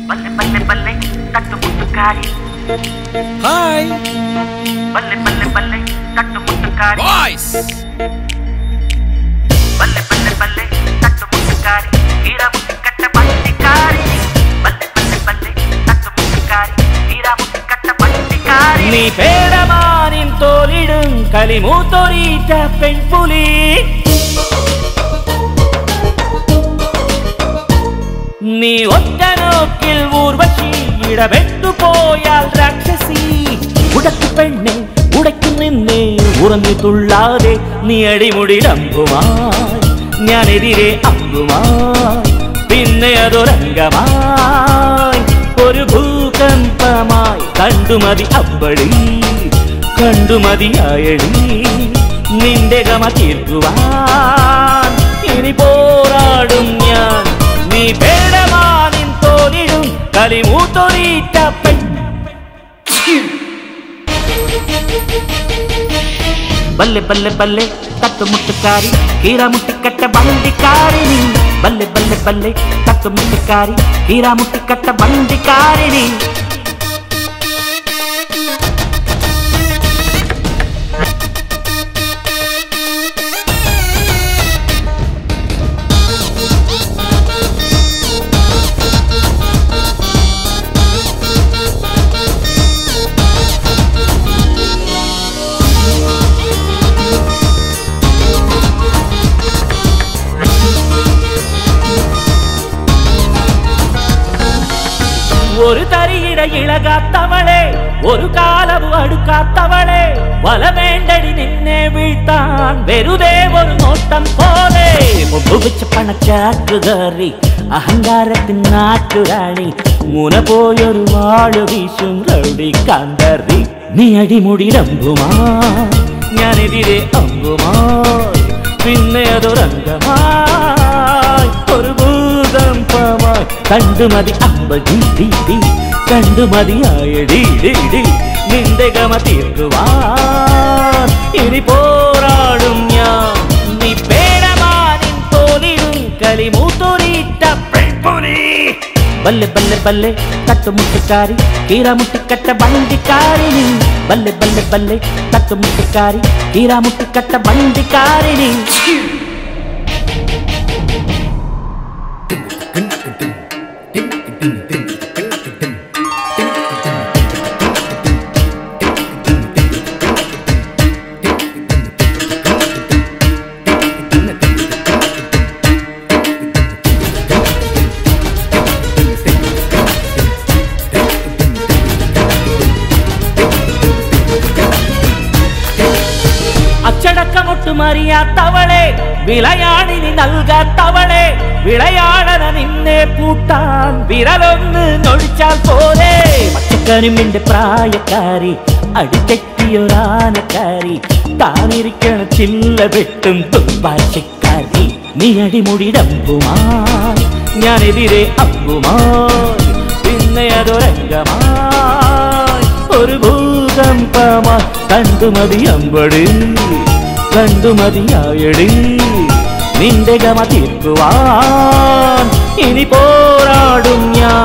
बल्ले बल्ले बल्ले तट्टु मुट्टुकारी हाय बल्ले बल्ले बल्ले तट्टु मुट्टुकारी बॉयज बल्ले बल्ले बल्ले तट्टु मुट्टुकारी हीरा मुट्टी कट्ट बंदिकारी बल्ले बल्ले बल्ले तट्टु मुट्टुकारी हीरा मुट्टी कट्ट बंदिकारी नी पेडमानिन तोलिडुम कलिमूतोरीट पेण्पुली नी ഒറ്റനോക്കിൽ ഊർവശി ഇടപെട്ടുപോയാൽ രാക്ഷസി ഉടക്കു പെണ്ണെ ഉടയ്ക്കു നിന്നെ ഉറഞ്ഞു തുള്ളാതെ നീ അടിമുടിടമ്പുമായി ഞാനെതിരെ അമ്പുമായി പിന്നെ അതൊരംഗമായി ഒരു ഭൂകമ്പമായി കണ്ടുമതി അമ്പടി കണ്ടുമതിയായടി നിന്റെ ഗമ തീർക്കുവാൻ ഇനി പോരാടും ഞാൻ നീ പേടമാനിൻ തോലിടും കലിമൂത്തൊരീറ്റ പെൺ बल्ले बल्ले बल्ले तट्टु मुट्टुकारी हीरा मुट्टी कट्ट बंदिकारिणी बल्ले बल्ले बल्ले तट्टु मुट्टुकारी हीरा मुट्टी कट्ट बंदिकारिणी ഒരു തരിയിട ഇളകാത്തവളെ ഒരു കാലവും അടുക്കാത്തവളെ വല വേണ്ടടി നിന്നെ വീഴ്ത്താൻ വെറുതെ ഒരു നോട്ടം പോലെ മുമ്പുവെച്ച പണച്ചാക്കുകാരി അഹങ്കാരത്തിൻ നാട്ടുരാണി മുന പോയൊരു വാള് വീശും റൗഡി കാന്തറി നീ അടിമുടിടമ്പുമായി ഞാനെതിരെ അമ്പുമായി പിന്നെ അതൊരംഗമായി ഒരു ഭൂകമ്പമായി കണ്ടുമതി അമ്പടി കണ്ടുമതിയായടി നിന്റെ ഗമ തീർക്കുവാൻ ഇനി പോരാടും ഞാൻ നീ പേടമാനിൻ തോലിടും കലിമൂത്തൊരീറ്റ പെൺപുലി बल्ले बल्ले बल्ले तट्टु मुट्टुकारी हीरा मुट्टी कट्ट बंदिकारिणी बल्ले बल्ले बल्ले तट्टु मुट्टुकारी हीरा मुट्टी कट्ट बंदिकारिणी മറിയാത്തവളെ വിളയാണിനി നൽകാത്തവളെ വിളയാടന നിന്നെ പൂട്ടാൻ വിരലൊന്ന് നൊഴിച്ചാൽ പോലെ പച്ചക്കരുമ്പിന്റെ പ്രായക്കാരി അടിതെറ്റിയൊരാനക്കാരി താനിരിക്കണ ചില്ല വെട്ടും തുമ്പാശക്കാരി നീ അടിമുടിടമ്പുമായി ഞാനെതിരെ അമ്പുമായി പിന്നെ അതൊരംഗമായി ഒരു ഭൂകമ്പമായി കണ്ടുമതി അമ്പടി കണ്ടുമതിയായടി നിന്റെ ഗമ തീർക്കുവാൻ ഇനി പോരാടും ഞാൻ